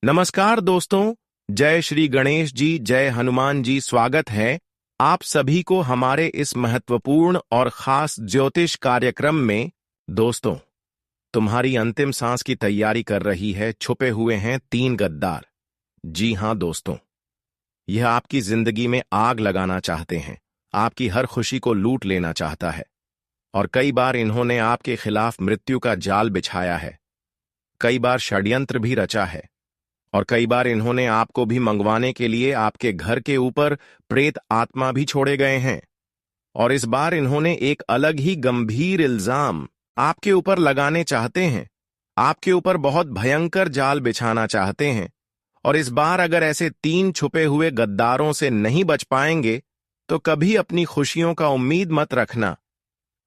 नमस्कार दोस्तों। जय श्री गणेश जी, जय हनुमान जी। स्वागत है आप सभी को हमारे इस महत्वपूर्ण और खास ज्योतिष कार्यक्रम में। दोस्तों, तुम्हारी अंतिम सांस की तैयारी कर रही है छुपे हुए हैं तीन गद्दार। जी हां दोस्तों, यह आपकी जिंदगी में आग लगाना चाहते हैं, आपकी हर खुशी को लूट लेना चाहता है। और कई बार इन्होंने आपके खिलाफ मृत्यु का जाल बिछाया है, कई बार षड्यंत्र भी रचा है, और कई बार इन्होंने आपको भी मंगवाने के लिए आपके घर के ऊपर प्रेत आत्मा भी छोड़े गए हैं। और इस बार इन्होंने एक अलग ही गंभीर इल्जाम आपके ऊपर लगाने चाहते हैं, आपके ऊपर बहुत भयंकर जाल बिछाना चाहते हैं। और इस बार अगर ऐसे तीन छुपे हुए गद्दारों से नहीं बच पाएंगे तो कभी अपनी खुशियों का उम्मीद मत रखना,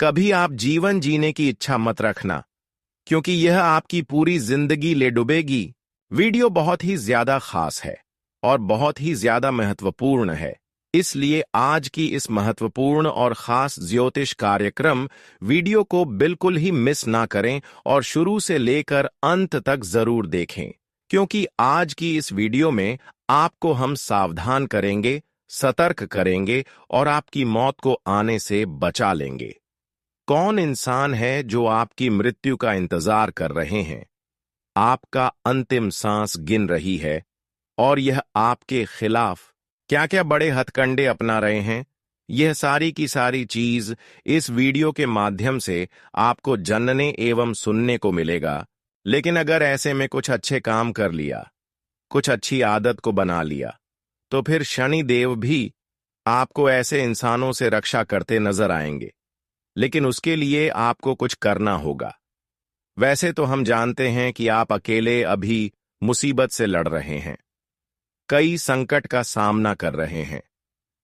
कभी आप जीवन जीने की इच्छा मत रखना, क्योंकि यह आपकी पूरी जिंदगी ले डुबेगी। वीडियो बहुत ही ज्यादा खास है और बहुत ही ज्यादा महत्वपूर्ण है, इसलिए आज की इस महत्वपूर्ण और खास ज्योतिष कार्यक्रम वीडियो को बिल्कुल ही मिस ना करें और शुरू से लेकर अंत तक जरूर देखें, क्योंकि आज की इस वीडियो में आपको हम सावधान करेंगे, सतर्क करेंगे और आपकी मौत को आने से बचा लेंगे। कौन इंसान है जो आपकी मृत्यु का इंतजार कर रहे हैं, आपका अंतिम सांस गिन रही है, और यह आपके खिलाफ क्या क्या बड़े हथकंडे अपना रहे हैं, यह सारी की सारी चीज इस वीडियो के माध्यम से आपको जानने एवं सुनने को मिलेगा। लेकिन अगर ऐसे में कुछ अच्छे काम कर लिया, कुछ अच्छी आदत को बना लिया, तो फिर शनि देव भी आपको ऐसे इंसानों से रक्षा करते नजर आएंगे। लेकिन उसके लिए आपको कुछ करना होगा। वैसे तो हम जानते हैं कि आप अकेले अभी मुसीबत से लड़ रहे हैं, कई संकट का सामना कर रहे हैं,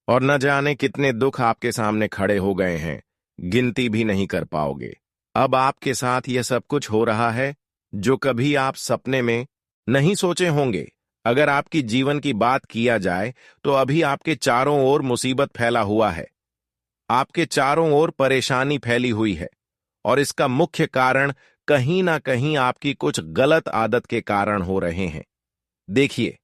और न जाने कितने दुख आपके सामने खड़े हो गए हैं, गिनती भी नहीं कर पाओगे। अब आपके साथ यह सब कुछ हो रहा है जो कभी आप सपने में नहीं सोचे होंगे। अगर आपकी जीवन की बात किया जाए तो अभी आपके चारों ओर मुसीबत फैला हुआ है, आपके चारों ओर परेशानी फैली हुई है, और इसका मुख्य कारण कहीं ना कहीं आपकी कुछ गलत आदत के कारण हो रहे हैं। देखिए,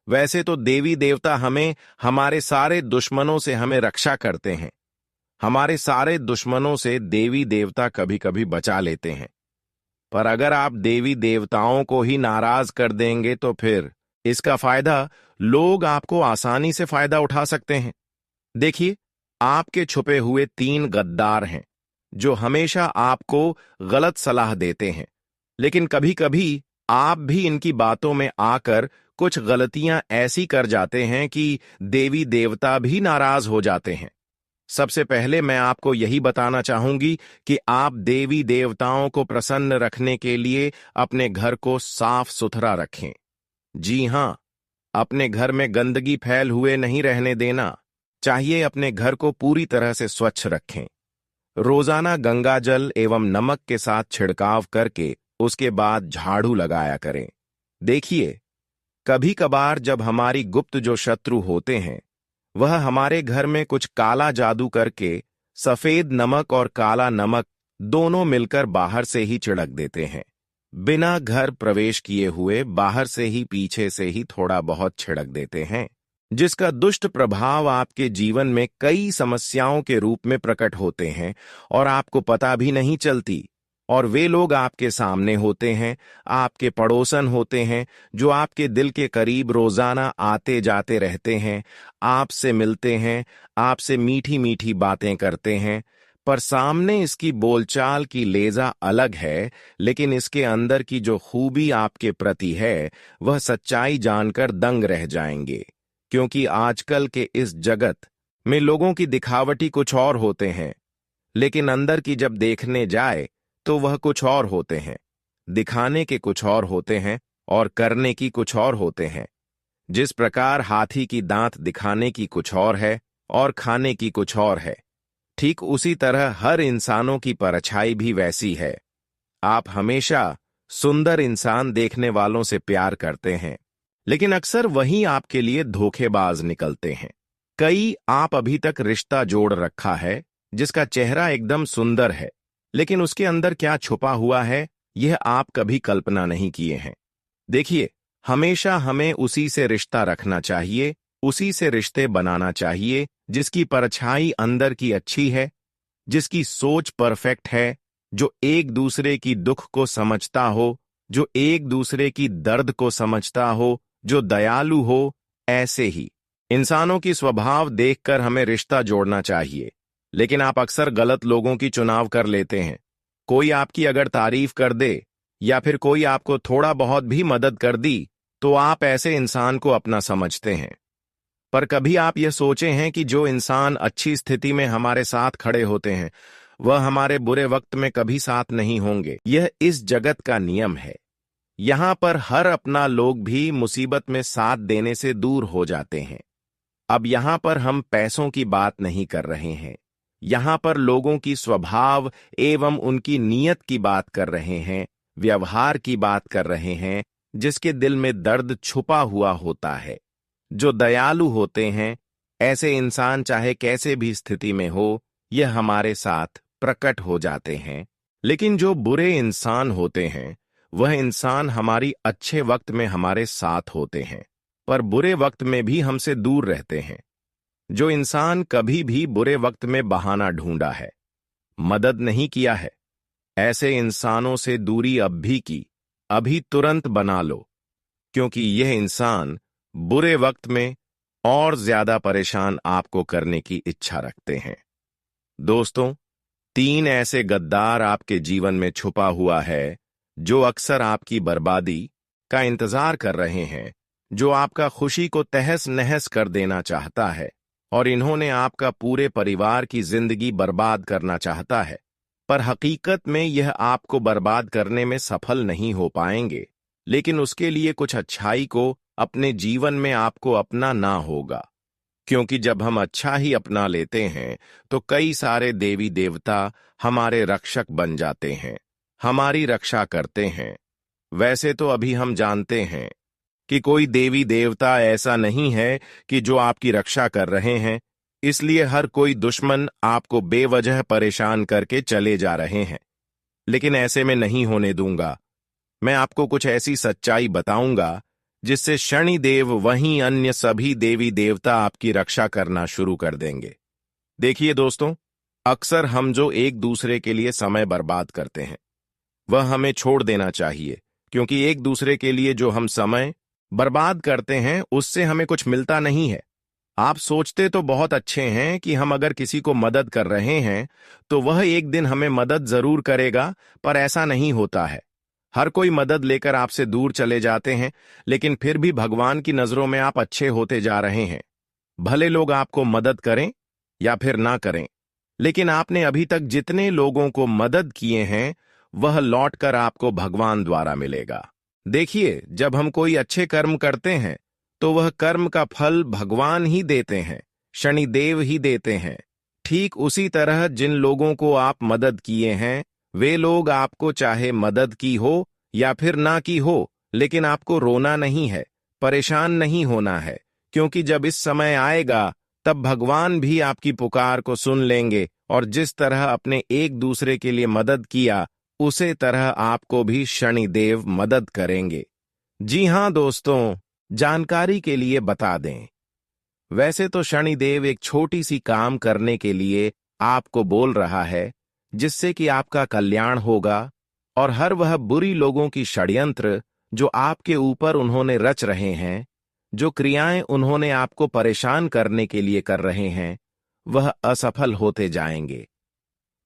वैसे तो देवी देवता हमें हमारे सारे दुश्मनों से हमें रक्षा करते हैं, हमारे सारे दुश्मनों से देवी देवता कभी कभी बचा लेते हैं। पर अगर आप देवी देवताओं को ही नाराज कर देंगे तो फिर इसका फायदा लोग आपको आसानी से फायदा उठा सकते हैं। देखिए, आपके छुपे हुए तीन गद्दार हैं जो हमेशा आपको गलत सलाह देते हैं, लेकिन कभी कभी आप भी इनकी बातों में आकर कुछ गलतियां ऐसी कर जाते हैं कि देवी देवता भी नाराज हो जाते हैं। सबसे पहले मैं आपको यही बताना चाहूंगी कि आप देवी देवताओं को प्रसन्न रखने के लिए अपने घर को साफ सुथरा रखें। जी हां, अपने घर में गंदगी फैल हुए नहीं रहने देना चाहिए। अपने घर को पूरी तरह से स्वच्छ रखें। रोजाना गंगा जल एवं नमक के साथ छिड़काव करके उसके बाद झाड़ू लगाया करें। देखिए, कभी कभार जब हमारी गुप्त जो शत्रु होते हैं वह हमारे घर में कुछ काला जादू करके सफेद नमक और काला नमक दोनों मिलकर बाहर से ही छिड़क देते हैं। बिना घर प्रवेश किए हुए बाहर से ही पीछे से ही थोड़ा बहुत छिड़क देते हैं, जिसका दुष्ट प्रभाव आपके जीवन में कई समस्याओं के रूप में प्रकट होते हैं और आपको पता भी नहीं चलती। और वे लोग आपके सामने होते हैं, आपके पड़ोसन होते हैं, जो आपके दिल के करीब रोजाना आते जाते रहते हैं, आपसे मिलते हैं, आपसे मीठी मीठी बातें करते हैं। पर सामने इसकी बोलचाल की लेजा अलग है, लेकिन इसके अंदर की जो खूबी आपके प्रति है वह सच्चाई जानकर दंग रह जाएंगे। क्योंकि आजकल के इस जगत में लोगों की दिखावटी कुछ और होते हैं, लेकिन अंदर की जब देखने जाए तो वह कुछ और होते हैं। दिखाने के कुछ और होते हैं और करने की कुछ और होते हैं। जिस प्रकार हाथी की दांत दिखाने की कुछ और है और खाने की कुछ और है, ठीक उसी तरह हर इंसानों की परछाई भी वैसी है। आप हमेशा सुंदर इंसान देखने वालों से प्यार करते हैं, लेकिन अक्सर वही आपके लिए धोखेबाज निकलते हैं। कई आप अभी तक रिश्ता जोड़ रखा है जिसका चेहरा एकदम सुंदर है, लेकिन उसके अंदर क्या छुपा हुआ है यह आप कभी कल्पना नहीं किए हैं। देखिए, हमेशा हमें उसी से रिश्ता रखना चाहिए, उसी से रिश्ते बनाना चाहिए जिसकी परछाई अंदर की अच्छी है, जिसकी सोच परफेक्ट है, जो एक दूसरे की दुख को समझता हो, जो एक दूसरे की दर्द को समझता हो, जो दयालु हो। ऐसे ही इंसानों की स्वभाव देखकर हमें रिश्ता जोड़ना चाहिए। लेकिन आप अक्सर गलत लोगों की चुनाव कर लेते हैं। कोई आपकी अगर तारीफ कर दे या फिर कोई आपको थोड़ा बहुत भी मदद कर दी तो आप ऐसे इंसान को अपना समझते हैं। पर कभी आप यह सोचे हैं कि जो इंसान अच्छी स्थिति में हमारे साथ खड़े होते हैं वह हमारे बुरे वक्त में कभी साथ नहीं होंगे। यह इस जगत का नियम है। यहां पर हर अपना लोग भी मुसीबत में साथ देने से दूर हो जाते हैं। अब यहां पर हम पैसों की बात नहीं कर रहे हैं, यहां पर लोगों की स्वभाव एवं उनकी नीयत की बात कर रहे हैं, व्यवहार की बात कर रहे हैं, जिसके दिल में दर्द छुपा हुआ होता है। जो दयालु होते हैं, ऐसे इंसान चाहे कैसे भी स्थिति में हो, यह हमारे साथ प्रकट हो जाते हैं। लेकिन जो बुरे इंसान होते हैं, वह इंसान हमारी अच्छे वक्त में हमारे साथ होते हैं, पर बुरे वक्त में भी हमसे दूर रहते हैं। जो इंसान कभी भी बुरे वक्त में बहाना ढूंढा है, मदद नहीं किया है, ऐसे इंसानों से दूरी अब भी की, अभी तुरंत बना लो, क्योंकि यह इंसान बुरे वक्त में और ज्यादा परेशान आपको करने की इच्छा रखते हैं। दोस्तों, 3 ऐसे गद्दार आपके जीवन में छुपा हुआ है जो अक्सर आपकी बर्बादी का इंतजार कर रहे हैं, जो आपका खुशी को तहस नहस कर देना चाहता है और इन्होंने आपका पूरे परिवार की जिंदगी बर्बाद करना चाहता है। पर हकीकत में यह आपको बर्बाद करने में सफल नहीं हो पाएंगे, लेकिन उसके लिए कुछ अच्छाई को अपने जीवन में आपको अपनाना होगा। क्योंकि जब हम अच्छा ही अपना लेते हैं तो कई सारे देवी देवता हमारे रक्षक बन जाते हैं, हमारी रक्षा करते हैं। वैसे तो अभी हम जानते हैं कि कोई देवी देवता ऐसा नहीं है कि जो आपकी रक्षा कर रहे हैं, इसलिए हर कोई दुश्मन आपको बेवजह परेशान करके चले जा रहे हैं। लेकिन ऐसे में नहीं होने दूंगा। मैं आपको कुछ ऐसी सच्चाई बताऊंगा जिससे शनिदेव वहीं अन्य सभी देवी देवता आपकी रक्षा करना शुरू कर देंगे। देखिए दोस्तों, अक्सर हम जो एक दूसरे के लिए समय बर्बाद करते हैं वह हमें छोड़ देना चाहिए, क्योंकि एक दूसरे के लिए जो हम समय बर्बाद करते हैं उससे हमें कुछ मिलता नहीं है। आप सोचते तो बहुत अच्छे हैं कि हम अगर किसी को मदद कर रहे हैं तो वह एक दिन हमें मदद जरूर करेगा, पर ऐसा नहीं होता है। हर कोई मदद लेकर आपसे दूर चले जाते हैं, लेकिन फिर भी भगवान की नजरों में आप अच्छे होते जा रहे हैं। भले लोग आपको मदद करें या फिर ना करें, लेकिन आपने अभी तक जितने लोगों को मदद किए हैं वह लौटकर आपको भगवान द्वारा मिलेगा। देखिए, जब हम कोई अच्छे कर्म करते हैं तो वह कर्म का फल भगवान ही देते हैं, शनिदेव ही देते हैं। ठीक उसी तरह जिन लोगों को आप मदद किए हैं वे लोग आपको चाहे मदद की हो या फिर ना की हो, लेकिन आपको रोना नहीं है, परेशान नहीं होना है, क्योंकि जब इस समय आएगा तब भगवान भी आपकी पुकार को सुन लेंगे और जिस तरह अपने एक दूसरे के लिए मदद किया उसे तरह आपको भी शनिदेव मदद करेंगे। जी हां दोस्तों, जानकारी के लिए बता दें, वैसे तो शनिदेव एक छोटी सी काम करने के लिए आपको बोल रहा है जिससे कि आपका कल्याण होगा और हर वह बुरी लोगों की षड्यंत्र जो आपके ऊपर उन्होंने रच रहे हैं, जो क्रियाएं उन्होंने आपको परेशान करने के लिए कर रहे हैं, वह असफल होते जाएंगे।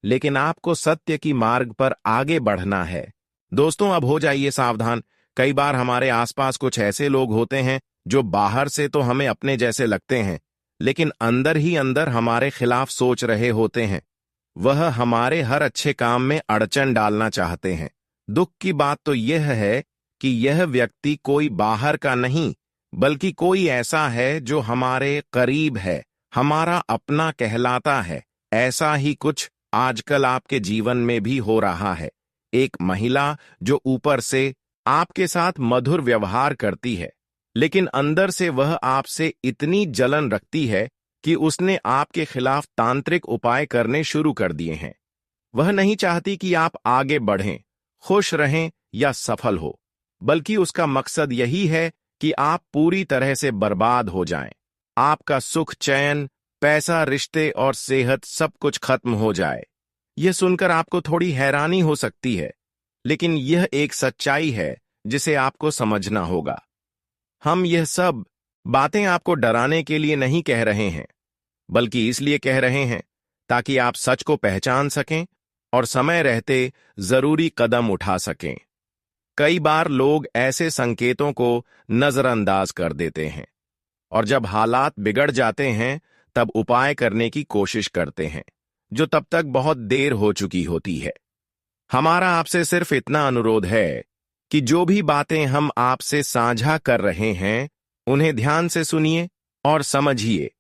लेकिन आपको सत्य की मार्ग पर आगे बढ़ना है। दोस्तों, अब हो जाइए सावधान। कई बार हमारे आसपास कुछ ऐसे लोग होते हैं जो बाहर से तो हमें अपने जैसे लगते हैं, लेकिन अंदर ही अंदर हमारे खिलाफ सोच रहे होते हैं। वह हमारे हर अच्छे काम में अड़चन डालना चाहते हैं। दुख की बात तो यह है कि यह व्यक्ति कोई बाहर का नहीं, बल्कि कोई ऐसा है जो हमारे करीब है, हमारा अपना कहलाता है। ऐसा ही कुछ आजकल आपके जीवन में भी हो रहा है। एक महिला जो ऊपर से आपके साथ मधुर व्यवहार करती है, लेकिन अंदर से वह आपसे इतनी जलन रखती है कि उसने आपके खिलाफ तांत्रिक उपाय करने शुरू कर दिए हैं। वह नहीं चाहती कि आप आगे बढ़ें, खुश रहें या सफल हो। बल्कि उसका मकसद यही है कि आप पूरी तरह से बर्बाद हो जाएं। आपका सुख, चैन, पैसा, रिश्ते और सेहत सब कुछ खत्म हो जाए। यह सुनकर आपको थोड़ी हैरानी हो सकती है, लेकिन यह एक सच्चाई है जिसे आपको समझना होगा। हम यह सब बातें आपको डराने के लिए नहीं कह रहे हैं, बल्कि इसलिए कह रहे हैं ताकि आप सच को पहचान सकें और समय रहते जरूरी कदम उठा सकें। कई बार लोग ऐसे संकेतों को नजरअंदाज कर देते हैं और जब हालात बिगड़ जाते हैं तब उपाय करने की कोशिश करते हैं, जो तब तक बहुत देर हो चुकी होती है। हमारा आपसे सिर्फ इतना अनुरोध है कि जो भी बातें हम आपसे साझा कर रहे हैं उन्हें ध्यान से सुनिए और समझिए।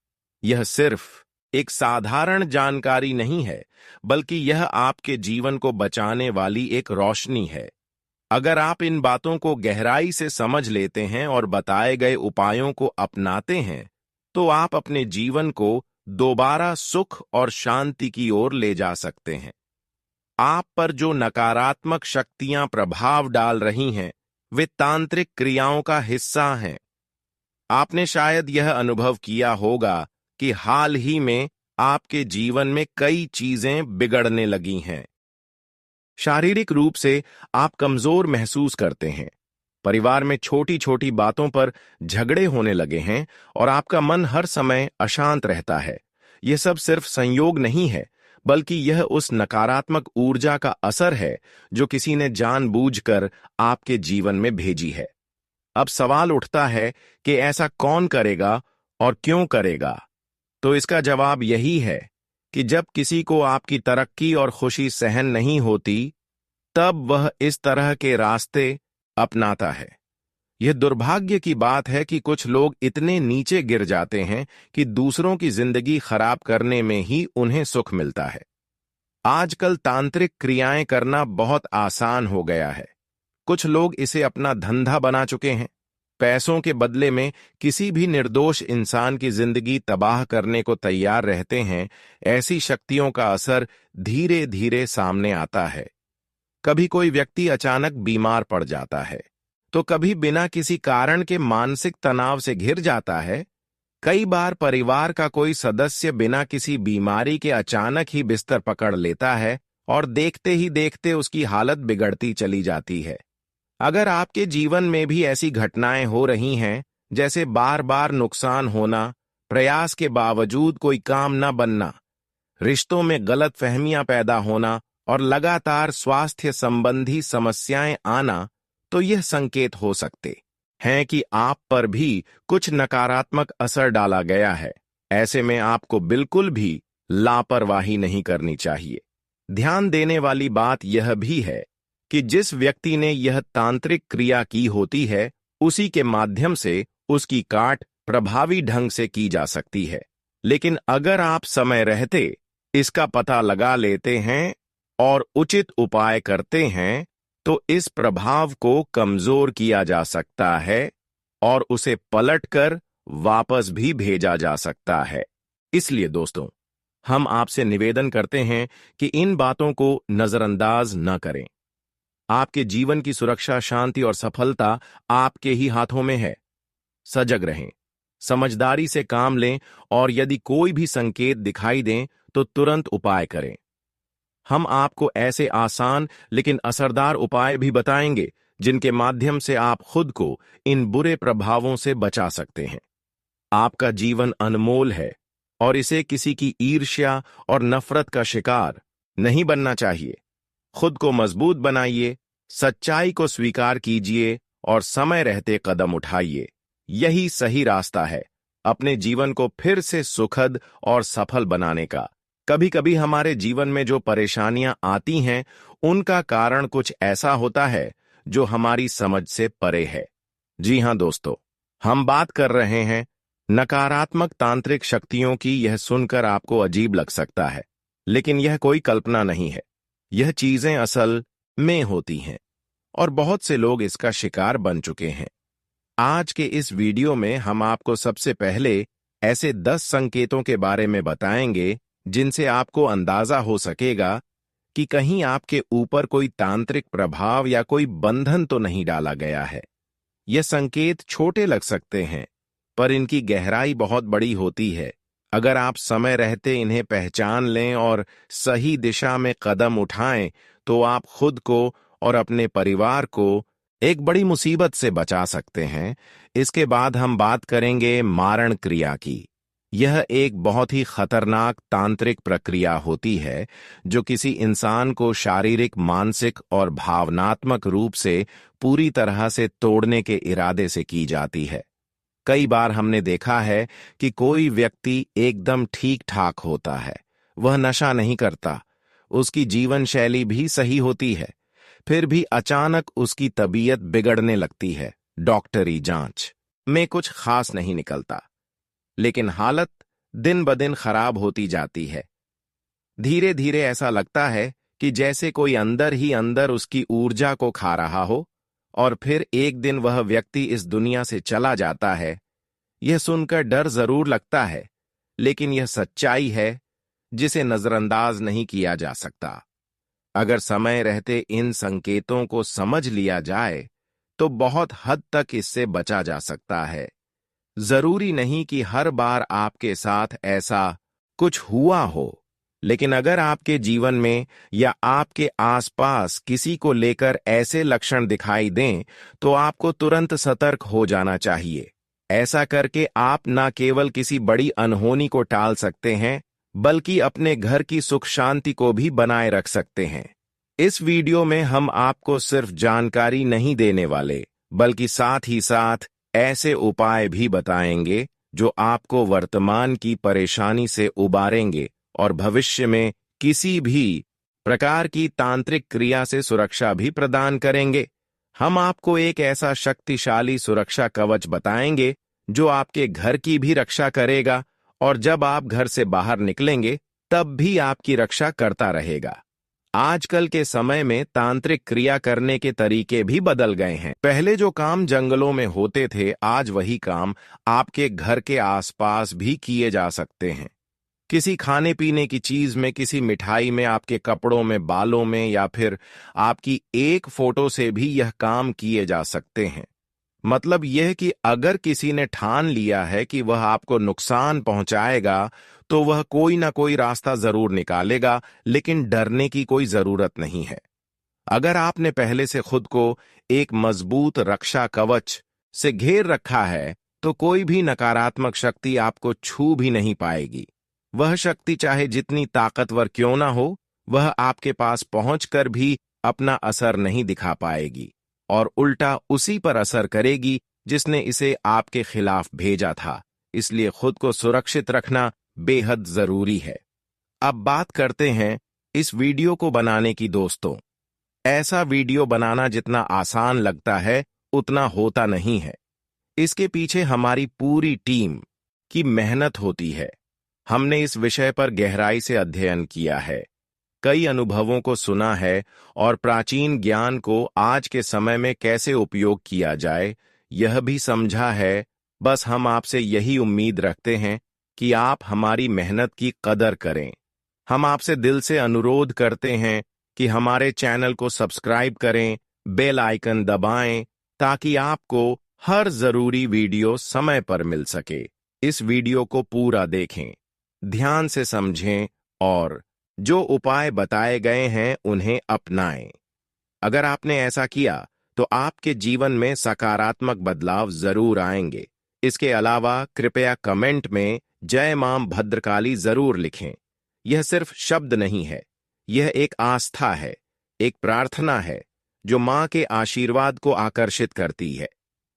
यह सिर्फ एक साधारण जानकारी नहीं है, बल्कि यह आपके जीवन को बचाने वाली एक रोशनी है। अगर आप इन बातों को गहराई से समझ लेते हैं और बताए गए उपायों को अपनाते हैं, तो आप अपने जीवन को दोबारा सुख और शांति की ओर ले जा सकते हैं। आप पर जो नकारात्मक शक्तियां प्रभाव डाल रही हैं, वे तांत्रिक क्रियाओं का हिस्सा हैं। आपने शायद यह अनुभव किया होगा कि हाल ही में आपके जीवन में कई चीजें बिगड़ने लगी हैं। शारीरिक रूप से आप कमजोर महसूस करते हैं, परिवार में छोटी छोटी बातों पर झगड़े होने लगे हैं और आपका मन हर समय अशांत रहता है। यह सब सिर्फ संयोग नहीं है, बल्कि यह उस नकारात्मक ऊर्जा का असर है जो किसी ने जानबूझकर आपके जीवन में भेजी है। अब सवाल उठता है कि ऐसा कौन करेगा और क्यों करेगा? तो इसका जवाब यही है कि जब किसी को आपकी तरक्की और खुशी सहन नहीं होती, तब वह इस तरह के रास्ते अपनाता है। यह दुर्भाग्य की बात है कि कुछ लोग इतने नीचे गिर जाते हैं कि दूसरों की जिंदगी खराब करने में ही उन्हें सुख मिलता है। आजकल तांत्रिक क्रियाएं करना बहुत आसान हो गया है। कुछ लोग इसे अपना धंधा बना चुके हैं। पैसों के बदले में किसी भी निर्दोष इंसान की जिंदगी तबाह करने को तैयार रहते हैं। ऐसी शक्तियों का असर धीरे धीरे सामने आता है। कभी कोई व्यक्ति अचानक बीमार पड़ जाता है, तो कभी बिना किसी कारण के मानसिक तनाव से घिर जाता है। कई बार परिवार का कोई सदस्य बिना किसी बीमारी के अचानक ही बिस्तर पकड़ लेता है और देखते ही देखते उसकी हालत बिगड़ती चली जाती है। अगर आपके जीवन में भी ऐसी घटनाएं हो रही हैं, जैसे बार बार नुकसान होना, प्रयास के बावजूद कोई काम न बनना, रिश्तों में गलतफहमियां पैदा होना और लगातार स्वास्थ्य संबंधी समस्याएं आना, तो यह संकेत हो सकते हैं कि आप पर भी कुछ नकारात्मक असर डाला गया है। ऐसे में आपको बिल्कुल भी लापरवाही नहीं करनी चाहिए। ध्यान देने वाली बात यह भी है कि जिस व्यक्ति ने यह तांत्रिक क्रिया की होती है, उसी के माध्यम से उसकी काट प्रभावी ढंग से की जा सकती है। लेकिन अगर आप समय रहते इसका पता लगा लेते हैं और उचित उपाय करते हैं, तो इस प्रभाव को कमजोर किया जा सकता है और उसे पलटकर वापस भी भेजा जा सकता है। इसलिए दोस्तों, हम आपसे निवेदन करते हैं कि इन बातों को नजरअंदाज न करें। आपके जीवन की सुरक्षा, शांति और सफलता आपके ही हाथों में है। सजग रहें, समझदारी से काम लें और यदि कोई भी संकेत दिखाई दें तो तुरंत उपाय करें। हम आपको ऐसे आसान लेकिन असरदार उपाय भी बताएंगे जिनके माध्यम से आप खुद को इन बुरे प्रभावों से बचा सकते हैं। आपका जीवन अनमोल है और इसे किसी की ईर्ष्या और नफरत का शिकार नहीं बनना चाहिए। खुद को मजबूत बनाइए, सच्चाई को स्वीकार कीजिए और समय रहते कदम उठाइए। यही सही रास्ता है अपने जीवन को फिर से सुखद और सफल बनाने का। कभी कभी हमारे जीवन में जो परेशानियां आती हैं, उनका कारण कुछ ऐसा होता है जो हमारी समझ से परे है। जी हां दोस्तों, हम बात कर रहे हैं नकारात्मक तांत्रिक शक्तियों की। यह सुनकर आपको अजीब लग सकता है, लेकिन यह कोई कल्पना नहीं है। यह चीजें असल में होती हैं और बहुत से लोग इसका शिकार बन चुके हैं। आज के इस वीडियो में हम आपको सबसे पहले ऐसे 10 संकेतों के बारे में बताएंगे जिनसे आपको अंदाजा हो सकेगा कि कहीं आपके ऊपर कोई तांत्रिक प्रभाव या कोई बंधन तो नहीं डाला गया है। ये संकेत छोटे लग सकते हैं, पर इनकी गहराई बहुत बड़ी होती है। अगर आप समय रहते इन्हें पहचान लें और सही दिशा में कदम उठाएं, तो आप खुद को और अपने परिवार को एक बड़ी मुसीबत से बचा सकते हैं। इसके बाद हम बात करेंगे मारण क्रिया की। यह एक बहुत ही खतरनाक तांत्रिक प्रक्रिया होती है, जो किसी इंसान को शारीरिक, मानसिक और भावनात्मक रूप से पूरी तरह से तोड़ने के इरादे से की जाती है। कई बार हमने देखा है कि कोई व्यक्ति एकदम ठीक ठाक होता है, वह नशा नहीं करता, उसकी जीवन शैली भी सही होती है, फिर भी अचानक उसकी तबीयत बिगड़ने लगती है। डॉक्टरी जांच में कुछ खास नहीं निकलता, लेकिन हालत दिन ब दिन खराब होती जाती है। धीरे धीरे ऐसा लगता है कि जैसे कोई अंदर ही अंदर उसकी ऊर्जा को खा रहा हो, और फिर एक दिन वह व्यक्ति इस दुनिया से चला जाता है। यह सुनकर डर जरूर लगता है, लेकिन यह सच्चाई है जिसे नजरअंदाज नहीं किया जा सकता। अगर समय रहते इन संकेतों को समझ लिया जाए, तो बहुत हद तक इससे बचा जा सकता है। जरूरी नहीं कि हर बार आपके साथ ऐसा कुछ हुआ हो, लेकिन अगर आपके जीवन में या आपके आसपास किसी को लेकर ऐसे लक्षण दिखाई दें, तो आपको तुरंत सतर्क हो जाना चाहिए। ऐसा करके आप न केवल किसी बड़ी अनहोनी को टाल सकते हैं, बल्कि अपने घर की सुख शांति को भी बनाए रख सकते हैं। इस वीडियो में हम आपको सिर्फ जानकारी नहीं देने वाले, बल्कि साथ ही साथ ऐसे उपाय भी बताएंगे जो आपको वर्तमान की परेशानी से उबारेंगे और भविष्य में किसी भी प्रकार की तांत्रिक क्रिया से सुरक्षा भी प्रदान करेंगे। हम आपको एक ऐसा शक्तिशाली सुरक्षा कवच बताएंगे जो आपके घर की भी रक्षा करेगा, और जब आप घर से बाहर निकलेंगे तब भी आपकी रक्षा करता रहेगा। आजकल के समय में तांत्रिक क्रिया करने के तरीके भी बदल गए हैं। पहले जो काम जंगलों में होते थे, आज वही काम आपके घर के आसपास भी किए जा सकते हैं। किसी खाने पीने की चीज में, किसी मिठाई में, आपके कपड़ों में, बालों में, या फिर आपकी एक फोटो से भी यह काम किए जा सकते हैं। मतलब यह कि अगर किसी ने ठान लिया है कि वह आपको नुकसान पहुंचाएगा, तो वह कोई ना कोई रास्ता जरूर निकालेगा, लेकिन डरने की कोई जरूरत नहीं है। अगर आपने पहले से खुद को एक मजबूत रक्षा कवच से घेर रखा है, तो कोई भी नकारात्मक शक्ति आपको छू भी नहीं पाएगी। वह शक्ति चाहे जितनी ताकतवर क्यों ना हो, वह आपके पास पहुंचकर भी अपना असर नहीं दिखा पाएगी, और उल्टा उसी पर असर करेगी जिसने इसे आपके खिलाफ भेजा था। इसलिए खुद को सुरक्षित रखना बेहद जरूरी है। अब बात करते हैं इस वीडियो को बनाने की। दोस्तों, ऐसा वीडियो बनाना जितना आसान लगता है, उतना होता नहीं है। इसके पीछे हमारी पूरी टीम की मेहनत होती है। हमने इस विषय पर गहराई से अध्ययन किया है, कई अनुभवों को सुना है, और प्राचीन ज्ञान को आज के समय में कैसे उपयोग किया जाए, यह भी समझा है। बस हम आपसे यही उम्मीद रखते हैं कि आप हमारी मेहनत की कदर करें। हम आपसे दिल से अनुरोध करते हैं कि हमारे चैनल को सब्सक्राइब करें, बेल आइकन दबाएं, ताकि आपको हर जरूरी वीडियो समय पर मिल सके। इस वीडियो को पूरा देखें, ध्यान से समझें, और जो उपाय बताए गए हैं उन्हें अपनाएं। अगर आपने ऐसा किया, तो आपके जीवन में सकारात्मक बदलाव जरूर आएंगे। इसके अलावा कृपया कमेंट में जय मां भद्रकाली जरूर लिखें। यह सिर्फ शब्द नहीं है, यह एक आस्था है, एक प्रार्थना है जो मां के आशीर्वाद को आकर्षित करती है।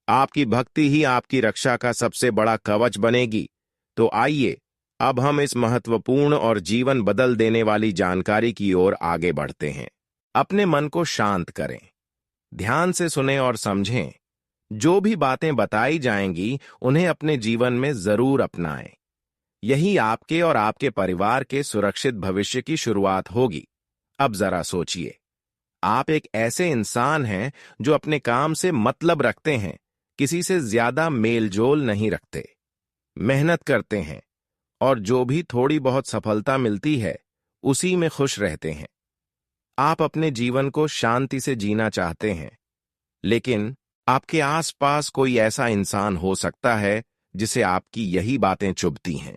आपकी भक्ति ही आपकी रक्षा का सबसे बड़ा कवच बनेगी। तो आइए, अब हम इस महत्वपूर्ण और जीवन बदल देने वाली जानकारी की ओर आगे बढ़ते हैं। अपने मन को शांत करें, ध्यान से सुनें और समझें। जो भी बातें बताई जाएंगी, उन्हें अपने जीवन में जरूर अपनाएं। यही आपके और आपके परिवार के सुरक्षित भविष्य की शुरुआत होगी। अब जरा सोचिए, आप एक ऐसे इंसान हैं जो अपने काम से मतलब रखते हैं, किसी से ज्यादा मेलजोल नहीं रखते, मेहनत करते हैं, और जो भी थोड़ी बहुत सफलता मिलती है उसी में खुश रहते हैं। आप अपने जीवन को शांति से जीना चाहते हैं, लेकिन आपके आसपास कोई ऐसा इंसान हो सकता है जिसे आपकी यही बातें चुभती हैं।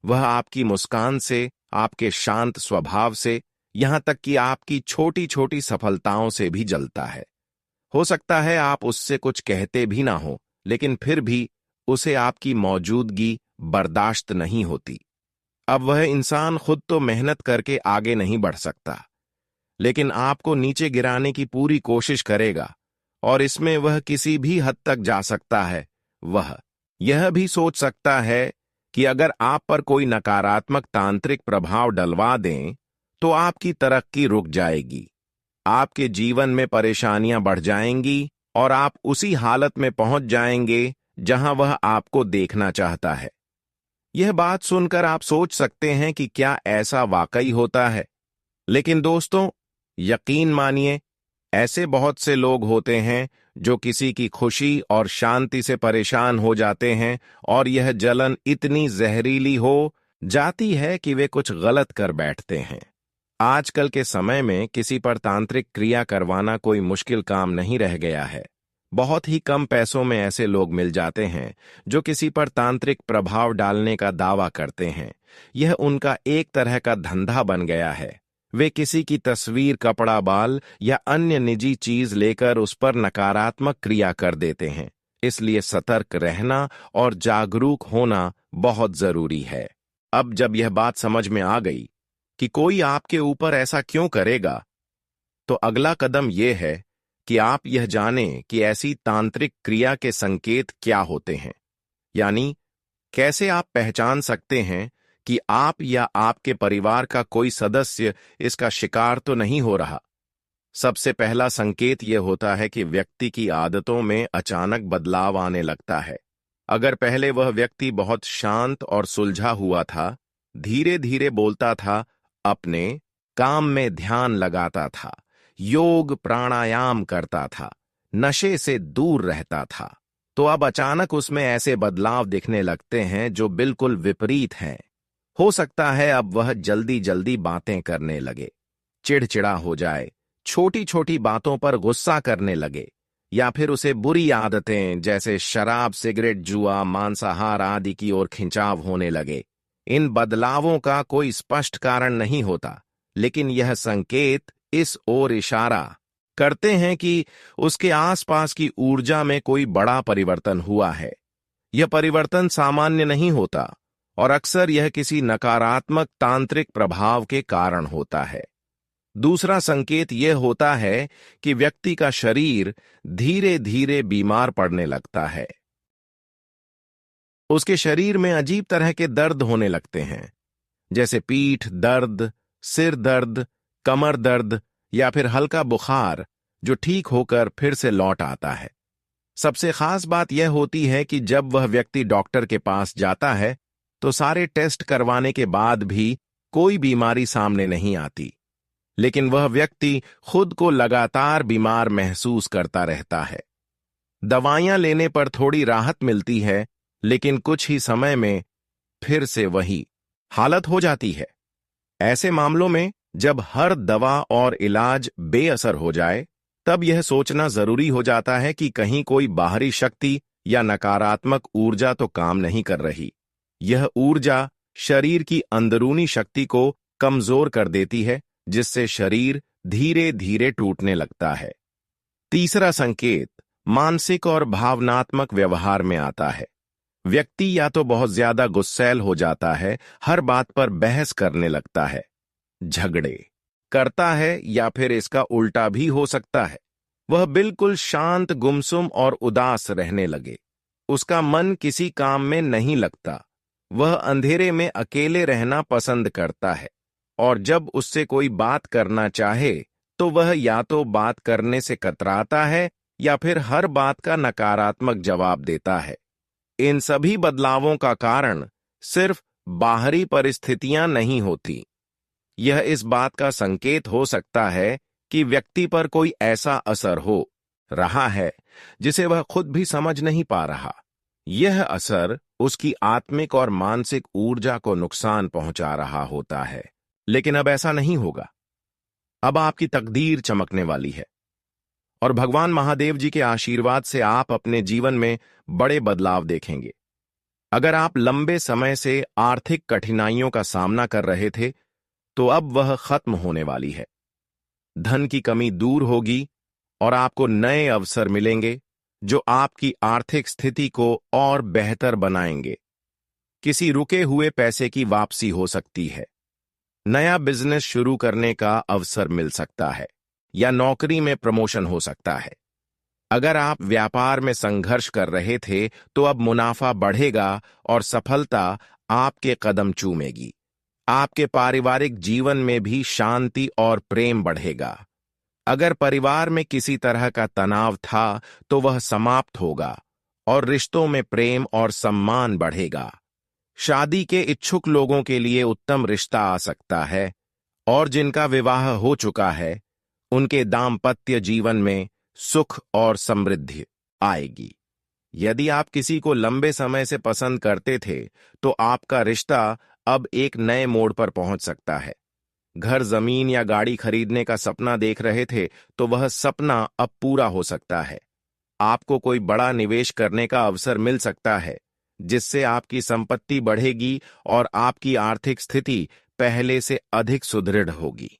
वह आपकी मुस्कान से, आपके शांत स्वभाव से, यहां तक कि आपकी छोटी छोटी सफलताओं से भी जलता है। हो सकता है आप उससे कुछ कहते भी ना हो, लेकिन फिर भी उसे आपकी मौजूदगी बर्दाश्त नहीं होती। अब वह इंसान खुद तो मेहनत करके आगे नहीं बढ़ सकता, लेकिन आपको नीचे गिराने की पूरी कोशिश करेगा, और इसमें वह किसी भी हद तक जा सकता है। वह यह भी सोच सकता है कि अगर आप पर कोई नकारात्मक तांत्रिक प्रभाव डलवा दें तो आपकी तरक्की रुक जाएगी, आपके जीवन में परेशानियां बढ़ जाएंगी और आप उसी हालत में पहुंच जाएंगे जहां वह आपको देखना चाहता है। यह बात सुनकर आप सोच सकते हैं कि क्या ऐसा वाकई होता है? लेकिन दोस्तों, यकीन मानिए, ऐसे बहुत से लोग होते हैं जो किसी की खुशी और शांति से परेशान हो जाते हैं, और यह जलन इतनी जहरीली हो जाती है कि वे कुछ गलत कर बैठते हैं। आजकल के समय में किसी पर तांत्रिक क्रिया करवाना कोई मुश्किल काम नहीं रह गया है। बहुत ही कम पैसों में ऐसे लोग मिल जाते हैं जो किसी पर तांत्रिक प्रभाव डालने का दावा करते हैं। यह उनका एक तरह का धंधा बन गया है। वे किसी की तस्वीर, कपड़ा, बाल या अन्य निजी चीज लेकर उस पर नकारात्मक क्रिया कर देते हैं। इसलिए सतर्क रहना और जागरूक होना बहुत जरूरी है। अब जब यह बात समझ में आ गई कि कोई आपके ऊपर ऐसा क्यों करेगा, तो अगला कदम यह है कि आप यह जानें कि ऐसी तांत्रिक क्रिया के संकेत क्या होते हैं। यानी कैसे आप पहचान सकते हैं कि आप या आपके परिवार का कोई सदस्य इसका शिकार तो नहीं हो रहा। सबसे पहला संकेत यह होता है कि व्यक्ति की आदतों में अचानक बदलाव आने लगता है। अगर पहले वह व्यक्ति बहुत शांत और सुलझा हुआ था, धीरे धीरे बोलता था, अपने काम में ध्यान लगाता था, योग प्राणायाम करता था, नशे से दूर रहता था, तो अब अचानक उसमें ऐसे बदलाव दिखने लगते हैं जो बिल्कुल विपरीत हैं। हो सकता है अब वह जल्दी जल्दी बातें करने लगे, चिड़चिड़ा हो जाए, छोटी छोटी बातों पर गुस्सा करने लगे, या फिर उसे बुरी आदतें जैसे शराब, सिगरेट, जुआ, मांसाहार आदि की ओर खिंचाव होने लगे। इन बदलावों का कोई स्पष्ट कारण नहीं होता, लेकिन यह संकेत इस ओर इशारा करते हैं कि उसके आसपास की ऊर्जा में कोई बड़ा परिवर्तन हुआ है। यह परिवर्तन सामान्य नहीं होता, और अक्सर यह किसी नकारात्मक तांत्रिक प्रभाव के कारण होता है। दूसरा संकेत यह होता है कि व्यक्ति का शरीर धीरे धीरे बीमार पड़ने लगता है। उसके शरीर में अजीब तरह के दर्द होने लगते हैं, जैसे पीठ दर्द, सिर दर्द, कमर दर्द, या फिर हल्का बुखार जो ठीक होकर फिर से लौट आता है। सबसे खास बात यह होती है कि जब वह व्यक्ति डॉक्टर के पास जाता है तो सारे टेस्ट करवाने के बाद भी कोई बीमारी सामने नहीं आती, लेकिन वह व्यक्ति खुद को लगातार बीमार महसूस करता रहता है। दवाइयां लेने पर थोड़ी राहत मिलती है, लेकिन कुछ ही समय में फिर से वही हालत हो जाती है। ऐसे मामलों में जब हर दवा और इलाज बेअसर हो जाए, तब यह सोचना जरूरी हो जाता है कि कहीं कोई बाहरी शक्ति या नकारात्मक ऊर्जा तो काम नहीं कर रही। यह ऊर्जा शरीर की अंदरूनी शक्ति को कमजोर कर देती है, जिससे शरीर धीरे धीरे टूटने लगता है। तीसरा संकेत मानसिक और भावनात्मक व्यवहार में आता है। व्यक्ति या तो बहुत ज्यादा गुस्सैल हो जाता है, हर बात पर बहस करने लगता है, झगड़े करता है, या फिर इसका उल्टा भी हो सकता है, वह बिल्कुल शांत, गुमसुम और उदास रहने लगे। उसका मन किसी काम में नहीं लगता, वह अंधेरे में अकेले रहना पसंद करता है, और जब उससे कोई बात करना चाहे तो वह या तो बात करने से कतराता है या फिर हर बात का नकारात्मक जवाब देता है। इन सभी बदलावों का कारण सिर्फ बाहरी परिस्थितियां नहीं होती। यह इस बात का संकेत हो सकता है कि व्यक्ति पर कोई ऐसा असर हो रहा है जिसे वह खुद भी समझ नहीं पा रहा। यह असर उसकी आत्मिक और मानसिक ऊर्जा को नुकसान पहुंचा रहा होता है। लेकिन अब ऐसा नहीं होगा। अब आपकी तकदीर चमकने वाली है और भगवान महादेव जी के आशीर्वाद से आप अपने जीवन में बड़े बदलाव देखेंगे। अगर आप लंबे समय से आर्थिक कठिनाइयों का सामना कर रहे थे, तो अब वह खत्म होने वाली है। धन की कमी दूर होगी और आपको नए अवसर मिलेंगे जो आपकी आर्थिक स्थिति को और बेहतर बनाएंगे। किसी रुके हुए पैसे की वापसी हो सकती है, नया बिजनेस शुरू करने का अवसर मिल सकता है या नौकरी में प्रमोशन हो सकता है। अगर आप व्यापार में संघर्ष कर रहे थे, तो अब मुनाफा बढ़ेगा और सफलता आपके कदम चूमेगी। आपके पारिवारिक जीवन में भी शांति और प्रेम बढ़ेगा। अगर परिवार में किसी तरह का तनाव था, तो वह समाप्त होगा और रिश्तों में प्रेम और सम्मान बढ़ेगा। शादी के इच्छुक लोगों के लिए उत्तम रिश्ता आ सकता है और जिनका विवाह हो चुका है, उनके दाम्पत्य जीवन में सुख और समृद्धि आएगी। यदि आप किसी को लंबे समय से पसंद करते थे, तो आपका रिश्ता अब एक नए मोड़ पर पहुंच सकता है। घर, जमीन या गाड़ी खरीदने का सपना देख रहे थे, तो वह सपना अब पूरा हो सकता है। आपको कोई बड़ा निवेश करने का अवसर मिल सकता है, जिससे आपकी संपत्ति बढ़ेगी और आपकी आर्थिक स्थिति पहले से अधिक सुदृढ़ होगी।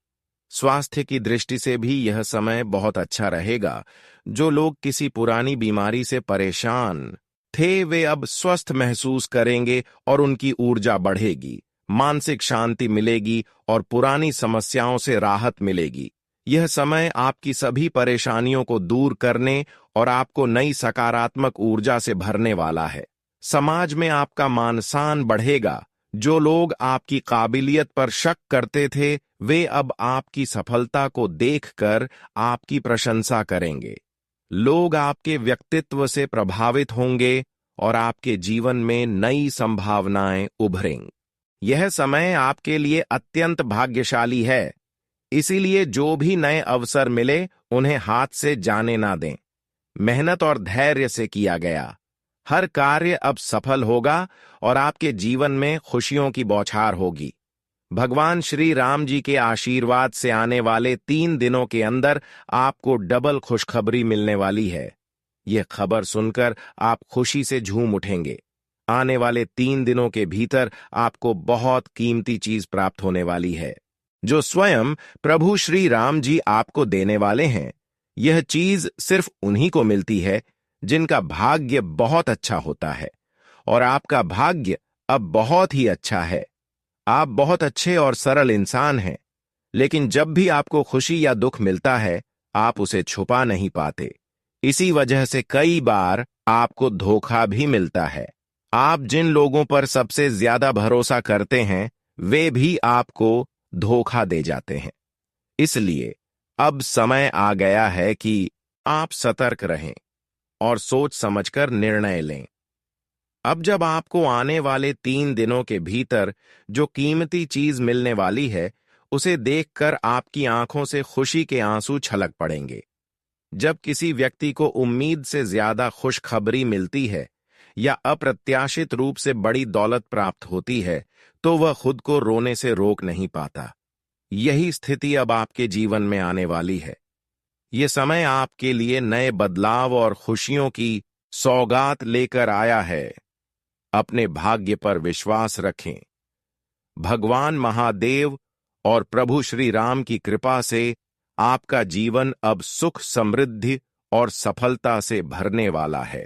स्वास्थ्य की दृष्टि से भी यह समय बहुत अच्छा रहेगा। जो लोग किसी पुरानी बीमारी से परेशान थे, वे अब स्वस्थ महसूस करेंगे और उनकी ऊर्जा बढ़ेगी। मानसिक शांति मिलेगी और पुरानी समस्याओं से राहत मिलेगी। यह समय आपकी सभी परेशानियों को दूर करने और आपको नई सकारात्मक ऊर्जा से भरने वाला है। समाज में आपका मान सम्मान बढ़ेगा। जो लोग आपकी काबिलियत पर शक करते थे, वे अब आपकी सफलता को देखकर आपकी प्रशंसा करेंगे। लोग आपके व्यक्तित्व से प्रभावित होंगे और आपके जीवन में नई संभावनाएं उभरेंगी। यह समय आपके लिए अत्यंत भाग्यशाली है, इसीलिए जो भी नए अवसर मिले, उन्हें हाथ से जाने ना दें। मेहनत और धैर्य से किया गया हर कार्य अब सफल होगा और आपके जीवन में खुशियों की बौछार होगी। भगवान श्री राम जी के आशीर्वाद से आने वाले 3 दिनों के अंदर आपको डबल खुशखबरी मिलने वाली है। यह खबर सुनकर आप खुशी से झूम उठेंगे। आने वाले 3 दिनों के भीतर आपको बहुत कीमती चीज प्राप्त होने वाली है, जो स्वयं प्रभु श्री राम जी आपको देने वाले हैं। यह चीज सिर्फ उन्हीं को मिलती है जिनका भाग्य बहुत अच्छा होता है, और आपका भाग्य अब बहुत ही अच्छा है। आप बहुत अच्छे और सरल इंसान हैं, लेकिन जब भी आपको खुशी या दुख मिलता है, आप उसे छुपा नहीं पाते। इसी वजह से कई बार आपको धोखा भी मिलता है। आप जिन लोगों पर सबसे ज्यादा भरोसा करते हैं, वे भी आपको धोखा दे जाते हैं। इसलिए अब समय आ गया है कि आप सतर्क रहें और सोच समझकर निर्णय लें। अब जब आपको आने वाले 3 दिनों के भीतर जो कीमती चीज मिलने वाली है, उसे देखकर आपकी आंखों से खुशी के आंसू छलक पड़ेंगे। जब किसी व्यक्ति को उम्मीद से ज्यादा खुशखबरी मिलती है या अप्रत्याशित रूप से बड़ी दौलत प्राप्त होती है, तो वह खुद को रोने से रोक नहीं पाता। यही स्थिति अब आपके जीवन में आने वाली है। ये समय आपके लिए नए बदलाव और खुशियों की सौगात लेकर आया है। अपने भाग्य पर विश्वास रखें। भगवान महादेव और प्रभु श्री राम की कृपा से आपका जीवन अब सुख, समृद्धि और सफलता से भरने वाला है।